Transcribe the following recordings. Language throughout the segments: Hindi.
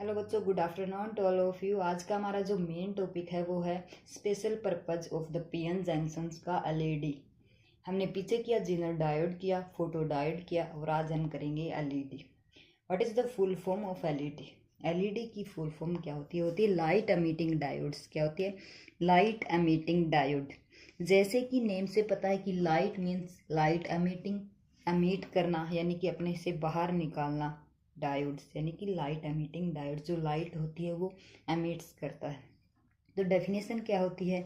हेलो बच्चों, good afternoon to all of you. आज का हमारा जो मेन टॉपिक है वो है special purpose of the PN junctions का एलईडी। हमने पीछे किया जीनर डायोड, किया फोटो डायोड, किया और आज हम करेंगे LED. What is the full form of LED? LED की फुल फॉर्म क्या होती है? Light emitting diodes. क्या होती है? Light emitting diode. जैसे कि नेम से पता है कि light means light emitting, emit करना यानी कि अपने से बाहर निकालना। डायोड्स यानी कि लाइट एमिटिंग डायोड, जो लाइट होती है वो एमिट्स करता है। तो डेफिनेशन क्या होती है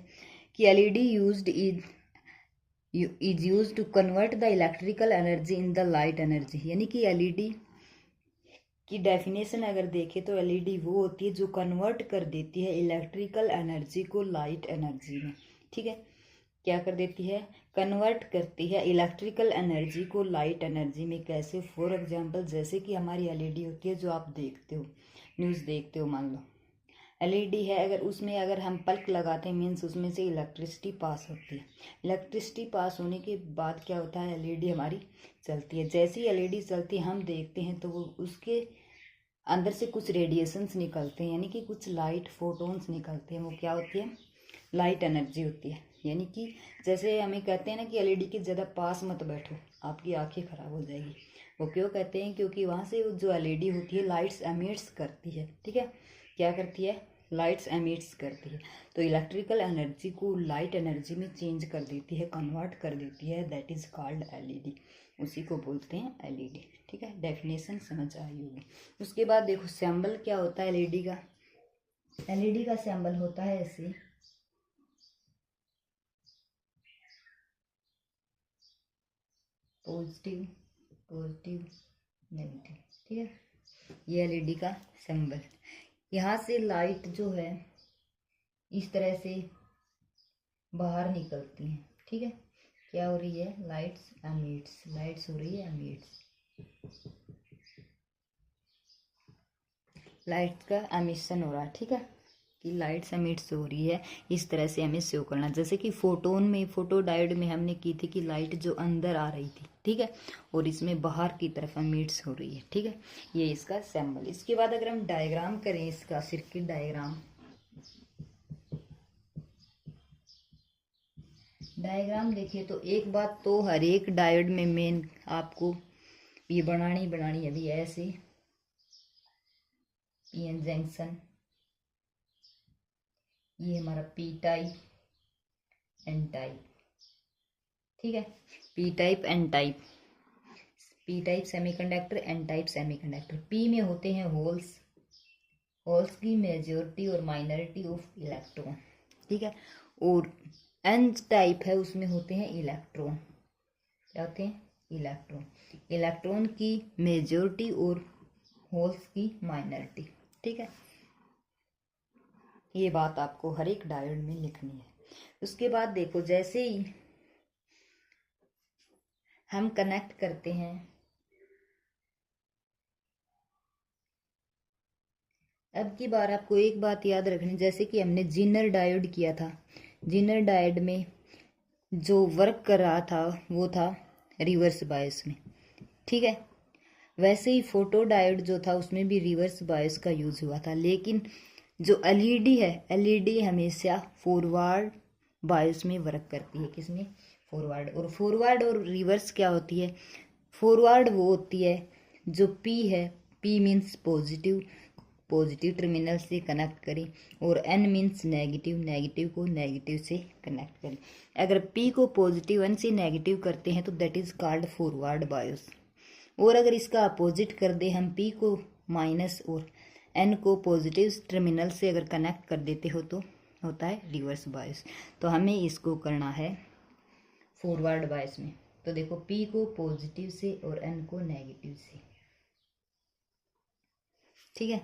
कि LED is use to convert the electrical energy in the light energy. यानी कि एलईडी की डेफिनेशन अगर देखें तो एलईडी वो होती है जो कन्वर्ट कर देती है इलेक्ट्रिकल एनर्जी को लाइट एनर्जी में। ठीक है, क्या कर देती है? कन्वर्ट करती है इलेक्ट्रिकल एनर्जी को लाइट एनर्जी में। कैसे? फॉर एग्जांपल जैसे कि हमारी एलईडी होती है जो आप देखते हो, न्यूज़ देखते हो, मान लो एलईडी है, अगर उसमें अगर हम पल्क लगाते हैं मीन्स उसमें से इलेक्ट्रिसिटी पास होती है। इलेक्ट्रिसिटी पास होने के बाद क्या होता है? एलईडी हमारी चलती है। जैसे ही एलईडी चलती है हम देखते हैं तो वो उसके अंदर से कुछ रेडिएशंस निकलते हैं, यानी कि कुछ लाइट फोटोन्स निकलते हैं। वो क्या होती है? लाइट एनर्जी होती है। यानी कि जैसे हमें कहते हैं ना कि एलईडी के ज़्यादा पास मत बैठो, आपकी आंखें खराब हो जाएगी। वो क्यों कहते हैं? क्योंकि वहाँ से जो एलईडी होती है लाइट्स एमिट्स करती है। ठीक है, क्या करती है? लाइट्स एमिट्स करती है। तो इलेक्ट्रिकल एनर्जी को लाइट एनर्जी में चेंज कर देती है, कन्वर्ट कर देती है। That is called LED. उसी को बोलते हैं एलईडी। ठीक है, डेफिनेशन समझ आई होगी। उसके बाद देखो सिंबल क्या होता है एलईडी का। एलईडी का सिंबल होता है ऐसे, पॉजिटिव पॉजिटिव नेगेटिव। ठीक है, ये एलईडी का सिंबल। यहाँ से लाइट जो है इस तरह से बाहर निकलती हैं। ठीक है, क्या हो रही है? लाइट्स एमिट्स, लाइट्स हो रही है एमिट्स, लाइट का एमिशन हो रहा है। ठीक है, कि लाइट्स एमिट्स हो रही है। इस तरह से हमें शो करना, जैसे कि फोटोन में, फोटो डायोड में हमने की थी कि लाइट जो अंदर आ रही थी, ठीक है, और इसमें बाहर की तरफ एमिट्स हो रही है। ठीक है, ये इसका सिंबल। इसके बाद अगर हम डायग्राम करें इसका, सर्किट डायग्राम, डायग्राम देखिए तो एक बात तो हर एक डायोड में मेन आपको ये बनानी अभी ऐसे पीएन जंक्शन, ये हमारा पी टाइप एन टाइप। ठीक है, P type N type, P type semiconductor, N type semiconductor. P में होते हैं होल्स, होल्स की मेजॉरिटी और माइनॉरिटी ऑफ इलेक्ट्रॉन। ठीक है, और एन टाइप है उसमें होते हैं इलेक्ट्रॉन। क्या होते हैं? इलेक्ट्रॉन। इलेक्ट्रॉन की मेजॉरिटी और होल्स की माइनॉरिटी। ठीक है, ये बात आपको हर एक डायोड में लिखनी है। उसके बाद देखो जैसे ही हम कनेक्ट करते हैं, अब की बार आपको एक बात याद रखनी, जैसे कि हमने जीनर डायोड किया था, जीनर डायोड में जो वर्क कर रहा था वो था रिवर्स बायस में। ठीक है, वैसे ही फोटो डायोड जो था उसमें भी रिवर्स बायस का यूज हुआ था। लेकिन जो एलईडी है, एलईडी हमेशा फॉरवर्ड बायस में वर्क करती है। किसमें? फॉरवर्ड। और फॉरवर्ड और रिवर्स क्या होती है? फॉरवर्ड वो होती है जो पी है, P means positive, positive terminal से कनेक्ट करें, और एन मीन्स नेगेटिव, नेगेटिव को नेगेटिव से कनेक्ट करें। अगर पी को पॉजिटिव एन से नेगेटिव करते हैं तो that is called forward bias. और अगर इसका अपोजिट कर दे, हम पी को माइनस और एन को पॉजिटिव टर्मिनल से अगर कनेक्ट कर देते हो तो होता है रिवर्स बायस। तो हमें इसको करना है फॉरवर्ड बायस में। तो देखो पी को पॉजिटिव से और एन को नेगेटिव से। ठीक है,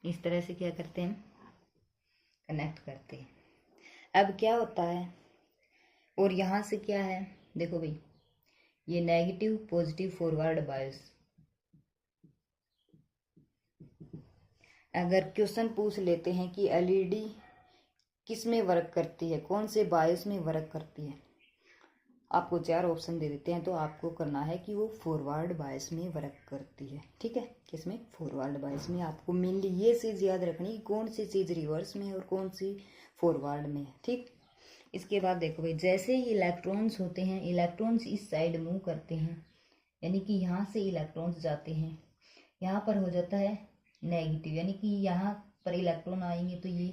इस तरह से क्या करते हैं? कनेक्ट करते हैं। अब क्या होता है, और यहाँ से क्या है? देखो भाई, ये नेगेटिव पॉजिटिव फॉरवर्ड बायस। अगर क्वेश्चन पूछ लेते हैं कि एलईडी किस में वर्क करती है, कौन से बायस में वर्क करती है, आपको 4 ऑप्शन दे देते हैं, तो आपको करना है कि वो फॉरवर्ड बायस में वर्क करती है। ठीक है, किसमें? फॉरवर्ड बायस में। आपको मेनली ये चीज़ याद रखनी कि कौन सी चीज़ रिवर्स में है और कौन सी फॉरवर्ड में है। ठीक, इसके बाद देखो भाई, जैसे ही इलेक्ट्रॉन्स होते हैं, इलेक्ट्रॉन्स इस साइड मूव करते हैं, यानी कि यहाँ से इलेक्ट्रॉन्स जाते हैं, यहाँ पर हो जाता है नेगेटिव, यानी कि यहाँ पर इलेक्ट्रॉन आएंगे तो ये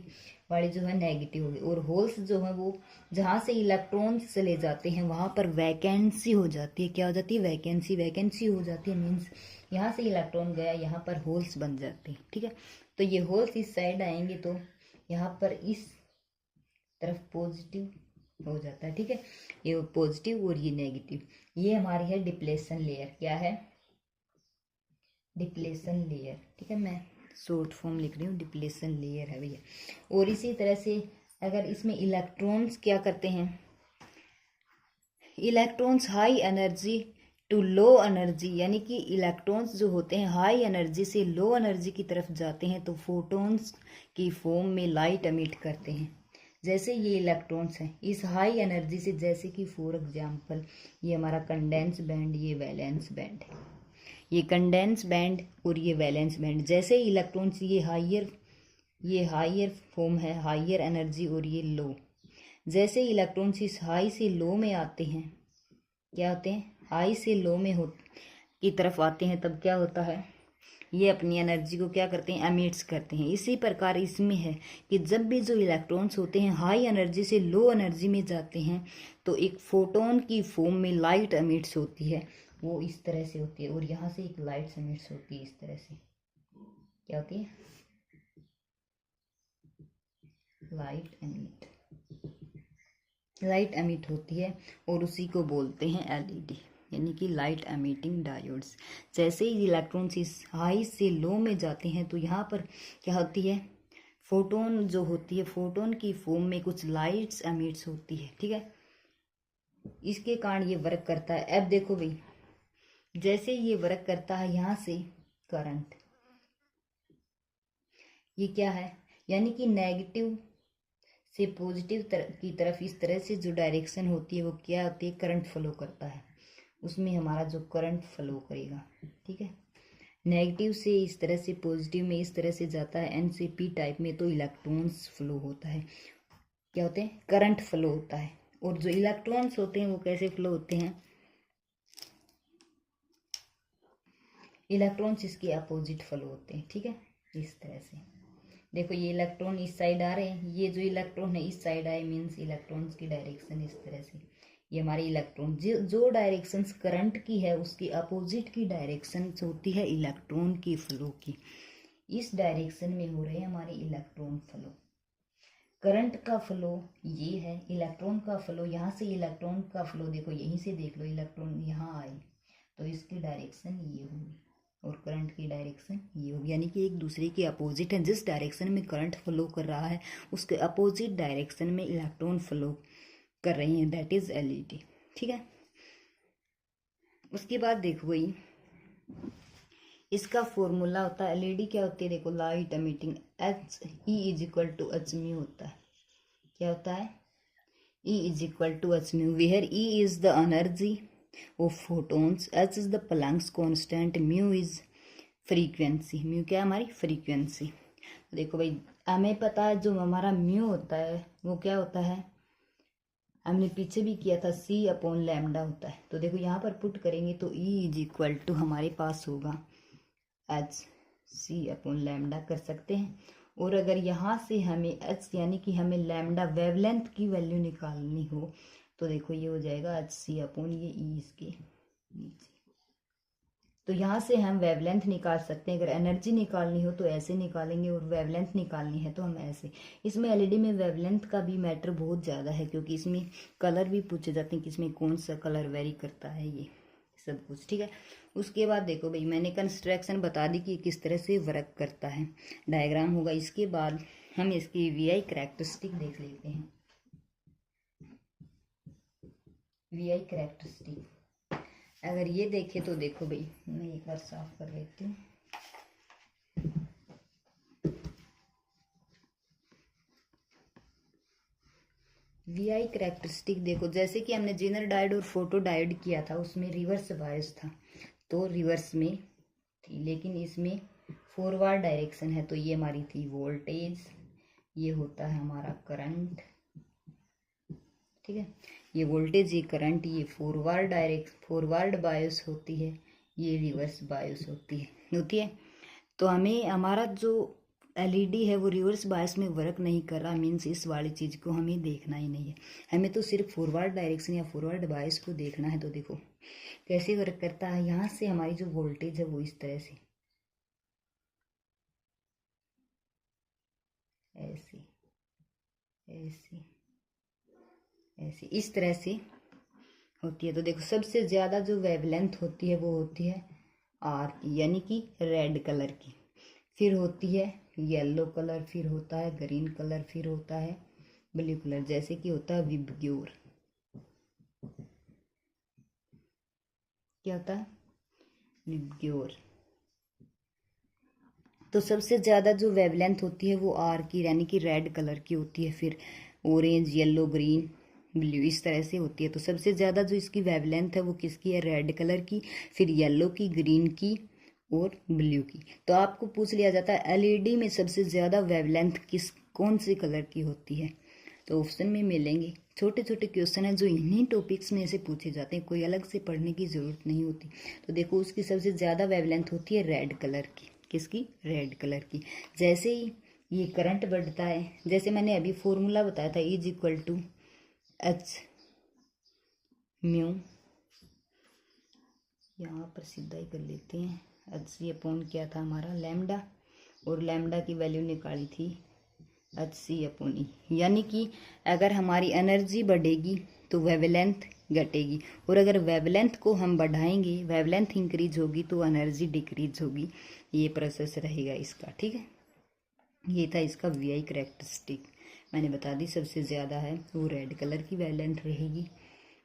वाली जो है नेगेटिव होगी, और होल्स जो है वो जहाँ से इलेक्ट्रॉन्स चले जाते हैं वहाँ पर वैकेंसी हो जाती है। क्या हो जाती है? वैकेंसी। वैकेंसी हो जाती है मीन्स यहाँ से इलेक्ट्रॉन गया, यहाँ पर होल्स बन जाते हैं। ठीक है, तो ये होल्स इस साइड आएंगे तो यहाँ पर इस तरफ पॉजिटिव हो जाता है। ठीक है, ये पॉजिटिव और ये नेगेटिव। ये हमारी है डिप्लेशन लेयर। क्या है? Depletion layer. ठीक है, मैं शॉर्ट फॉर्म लिख रही हूँ, डिप्लेशन लेयर है भैया। और इसी तरह से अगर इसमें इलेक्ट्रॉन्स क्या करते हैं, electrons high energy to low energy, यानी कि इलेक्ट्रॉन्स जो होते हैं हाई एनर्जी से लो एनर्जी की तरफ जाते हैं तो फोटॉन्स की फॉर्म में लाइट एमिट करते हैं। जैसे ये इलेक्ट्रॉन्स हैं इस हाई एनर्जी से, जैसे कि फॉर एग्जांपल ये हमारा कंडेंस बैंड, ये वैलेंस बैंड है, ये कंडेंस बैंड और ये वैलेंस बैंड। जैसे इलेक्ट्रॉन्स ये हाइयर फॉर्म है, हाइयर एनर्जी, और ये लो। जैसे इलेक्ट्रॉन्स इस हाई से लो में आते हैं, क्या होते हैं? हाई से लो में की तरफ आते हैं, तब क्या होता है? ये अपनी एनर्जी को क्या करते हैं? एमिट्स करते हैं। इसी प्रकार इसमें है कि जब भी जो इलेक्ट्रॉन्स होते हैं हाई एनर्जी से लो एनर्जी में जाते हैं तो एक फोटोन की फॉर्म में लाइट एमिट्स होती है, वो इस तरह से होती है, और यहाँ से एक लाइट एमिट्स होती है इस तरह से। क्या होती है? लाइट एमिट होती है, और उसी को बोलते हैं एलईडी, यानी कि लाइट एमिटिंग डायोड्स। जैसे ही इलेक्ट्रॉन्स इस हाई से लो में जाते हैं तो यहाँ पर क्या होती है? फोटोन जो होती है, फोटोन की फॉर्म में कुछ लाइट्स एमिट्स होती है। ठीक है, इसके कारण ये वर्क करता है। अब देखो भाई, जैसे ये वर्क करता है यहाँ से करंट, ये क्या है? यानी कि नेगेटिव से पॉजिटिव की तरफ इस तरह से जो डायरेक्शन होती है वो क्या होती है? करंट फ्लो करता है, उसमें हमारा जो करंट फ्लो करेगा। ठीक है, नेगेटिव से इस तरह से पॉजिटिव में इस तरह से जाता है, एन से पी टाइप में, तो इलेक्ट्रॉन्स फ्लो होता है। क्या होते हैं? करंट फ्लो होता है। और जो इलेक्ट्रॉन्स होते हैं वो कैसे फ्लो होते हैं? इलेक्ट्रॉन्स इसके अपोजिट फ्लो होते हैं। ठीक है, इस तरह से देखो, ये इलेक्ट्रॉन इस साइड आ रहे हैं, ये जो इलेक्ट्रॉन है इस साइड आए, मीन्स इलेक्ट्रॉन्स की डायरेक्शन इस तरह से। ये हमारे इलेक्ट्रॉन जो डायरेक्शन करंट की है उसकी अपोजिट की डायरेक्शन होती है इलेक्ट्रॉन की फ्लो की। इस डायरेक्शन में हो रहे हैं हमारे इलेक्ट्रॉन फ्लो। करंट का फ्लो ये है, इलेक्ट्रॉन का फ्लो यहाँ से, इलेक्ट्रॉन का फ्लो देखो यहीं से देख लो, इलेक्ट्रॉन यहाँ आए तो इसकी डायरेक्शन ये होगी, और करंट की डायरेक्शन ये होगी, यानी कि एक दूसरे के अपोजिट है। जिस डायरेक्शन में करंट फ्लो कर रहा है उसके अपोजिट डायरेक्शन में इलेक्ट्रॉन फ्लो कर रही हैं, दैट इज एलईडी। ठीक है, उसके बाद देखो भाई, इसका फॉर्मूला होता है, एलईडी क्या होती है? देखो, light emitting, H E is equal to H mu होता है। क्या होता है? E is equal to h mu, where E is the energy of photons, h is the Planck's constant, mu is frequency। mu क्या है? हमारी फ्रीक्वेंसी। देखो भाई, हमें पता है जो हमारा म्यू होता है वो क्या होता है, हमने पीछे भी किया था, c अपॉन लैम्डा होता है। तो देखो यहाँ पर पुट करेंगे तो E इज इक्वल टू हमारे पास होगा h c अपॉन लैम्डा कर सकते हैं। और अगर यहाँ से हमें h यानी कि हमें लैम्डा वेवलेंथ की वैल्यू निकालनी हो तो देखो ये हो जाएगा एच सी अपॉन ये ई इसके नीचे। तो यहाँ से हम वेवलेंथ निकाल सकते हैं। अगर एनर्जी निकालनी हो तो ऐसे निकालेंगे, और वेवलेंथ निकालनी है तो हम ऐसे। इसमें एलईडी में वेवलेंथ का भी मैटर बहुत ज़्यादा है, क्योंकि इसमें कलर भी पूछे जाते हैं कि इसमें कौन सा कलर वेरी करता है, ये सब कुछ। ठीक है, उसके बाद देखो भाई, मैंने कंस्ट्रक्शन बता दी कि किस तरह से वर्क करता है, डायग्राम होगा। इसके बाद हम इसकी वीआई कैरेक्टरिस्टिक देख लेते हैं। वीआई कैरेक्टरिस्टिक अगर ये देखे तो देखो भाई, मैं एक बार साफ कर लेती हूँ। वीआई करैक्टरिस्टिक देखो, जैसे कि हमने जेनर डायोड और फोटो डायोड किया था, उसमें रिवर्स बायस था तो रिवर्स में थी, लेकिन इसमें फॉरवर्ड डायरेक्शन है तो ये हमारी थी वोल्टेज, ये होता है हमारा करंट, ठीक है। ये वोल्टेज, ये करंट, ये फॉरवर्ड बायस होती है, ये रिवर्स बायस होती है। तो हमें हमारा जो एलईडी है वो रिवर्स बायस में वर्क नहीं कर रहा, मीन्स इस वाली चीज़ को हमें देखना ही नहीं है, हमें तो सिर्फ फॉरवर्ड डायरेक्शन या फॉरवर्ड बायस को देखना है। तो देखो कैसे वर्क करता है, यहाँ से हमारी जो वोल्टेज है वो इस तरह से ऐसे ऐसे ऐसे इस तरह से होती है। तो देखो सबसे ज़्यादा जो वेवलेंथ होती है वो होती है आर की, यानी कि रेड कलर की, फिर होती है येलो कलर, फिर होता है ग्रीन कलर, फिर होता है ब्लू कलर, जैसे कि होता है विबग्योर। क्या होता है? विबग्योर। तो सबसे ज़्यादा जो वेवलेंथ होती है वो आर की, यानी कि रेड कलर की होती है, फिर ऑरेंज, येलो, ग्रीन, ब्लू, इस तरह से होती है। तो सबसे ज़्यादा जो इसकी वेवलेंथ है वो किसकी है? रेड कलर की, फिर येलो की, ग्रीन की और ब्लू की। तो आपको पूछ लिया जाता है एलईडी में सबसे ज़्यादा वेवलेंथ कौन से कलर की होती है, तो ऑप्शन में मिलेंगे। छोटे छोटे क्वेश्चन हैं जो इन्हीं टॉपिक्स में से पूछे जाते हैं, कोई अलग से पढ़ने की ज़रूरत नहीं होती। तो देखो उसकी सबसे ज़्यादा वेवलेंथ होती है रेड कलर की। किसकी? रेड कलर की। जैसे ही ये करंट बढ़ता है, जैसे मैंने अभी फॉर्मूला बताया था, is equal to H mu, यहाँ पर सीधा ही कर लेते हैं, एच सी अपॉन क्या था हमारा लैम्डा, और लैम्डा की वैल्यू निकाली थी एच सी अपॉन ई। यानी कि अगर हमारी एनर्जी बढ़ेगी तो वेवलेंथ घटेगी, और अगर वेवलेंथ को हम बढ़ाएंगे, वेवलेंथ इंक्रीज होगी तो एनर्जी डिक्रीज होगी। ये प्रोसेस रहेगा इसका, ठीक है। ये था इसका वीआई करैक्टरिस्टिक, मैंने बता दी। सबसे ज़्यादा है वो रेड कलर की वेवलेंथ रहेगी,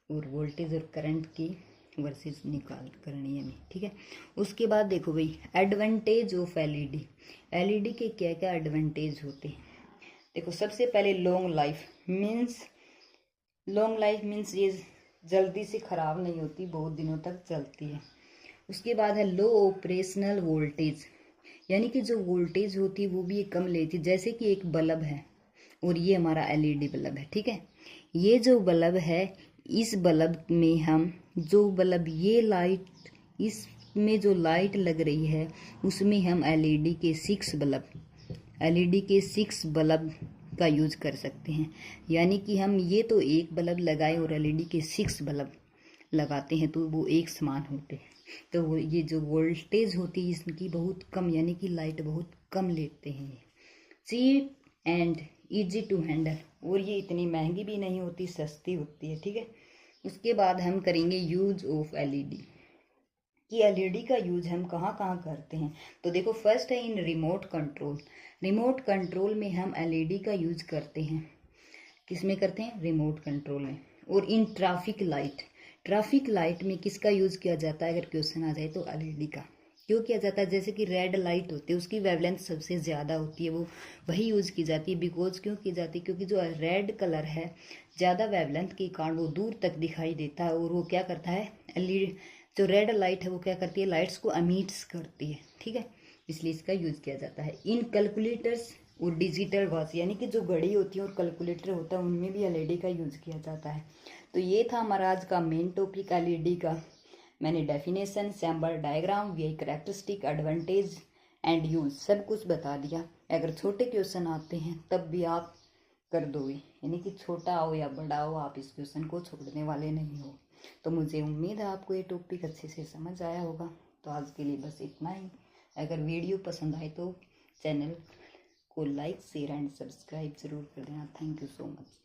और वोल्टेज और करंट की वर्सेस निकाल करनी है हमें, ठीक है। उसके बाद देखो भाई एडवांटेज ऑफ एलईडी। एलईडी के क्या क्या एडवांटेज होते हैं? देखो सबसे पहले लॉन्ग लाइफ मीन्स ये जल्दी से ख़राब नहीं होती, बहुत दिनों तक चलती है। उसके बाद है लो ऑपरेशनल वोल्टेज, यानी कि जो वोल्टेज होती है वो भी कम लेती है। जैसे कि एक बल्ब है और ये हमारा एलईडी बल्ब है, ठीक है। ये जो बल्ब है, इस बल्ब में हम जो बल्ब ये लाइट, इसमें जो लाइट लग रही है उसमें हम एलईडी के 6 बल्ब का यूज कर सकते हैं। यानी कि हम ये तो एक बल्ब लगाए और एलईडी के 6 बल्ब लगाते हैं तो वो एक समान होते हैं। तो वो ये जो वोल्टेज होती है इसकी बहुत कम, यानी कि लाइट बहुत कम लेते हैं। Cheap and easy to handle, और ये इतनी महंगी भी नहीं होती, सस्ती होती है, ठीक है। उसके बाद हम करेंगे यूज ऑफ एलईडी, कि एलईडी का यूज हम कहाँ कहाँ करते हैं। तो देखो फर्स्ट है इन रिमोट कंट्रोल। रिमोट कंट्रोल में हम एलईडी का यूज करते हैं। किस में करते हैं? रिमोट कंट्रोल में। और इन ट्रैफिक लाइट में किसका यूज किया जाता है? अगर क्वेश्चन आ जाए तो एलईडी का क्यों किया जाता है? जैसे कि रेड लाइट होती है उसकी वेवलेंथ सबसे ज़्यादा होती है, वो वही यूज़ की जाती है। बिकॉज क्यों की जाती है? क्योंकि जो रेड कलर है ज़्यादा वेवलेंथ के कारण वो दूर तक दिखाई देता है, और वो क्या करता है, एलईडी जो रेड लाइट है वो क्या करती है, लाइट्स को एमिट्स करती है, ठीक है। इसलिए इसका यूज़ किया जाता है। इन कैलकुलेटर्स और डिजिटल वॉच, यानी कि जो घड़ी होती है और कैलकुलेटर होता है उनमें भी एलईडी का यूज़ किया जाता है। तो ये था हमारा आज का मेन टॉपिक एलईडी का। मैंने definition, sample diagram, VI characteristic, advantage and use सब कुछ बता दिया। अगर छोटे क्वेश्चन आते हैं तब भी आप कर दोगे, यानी कि छोटा हो या बड़ा हो आप इस क्वेश्चन को छोड़ने वाले नहीं हो। तो मुझे उम्मीद है आपको ये टॉपिक अच्छे से समझ आया होगा। तो आज के लिए बस इतना ही। अगर वीडियो पसंद आए तो चैनल को लाइक, शेयर एंड सब्सक्राइब ज़रूर कर देना। Thank you so much.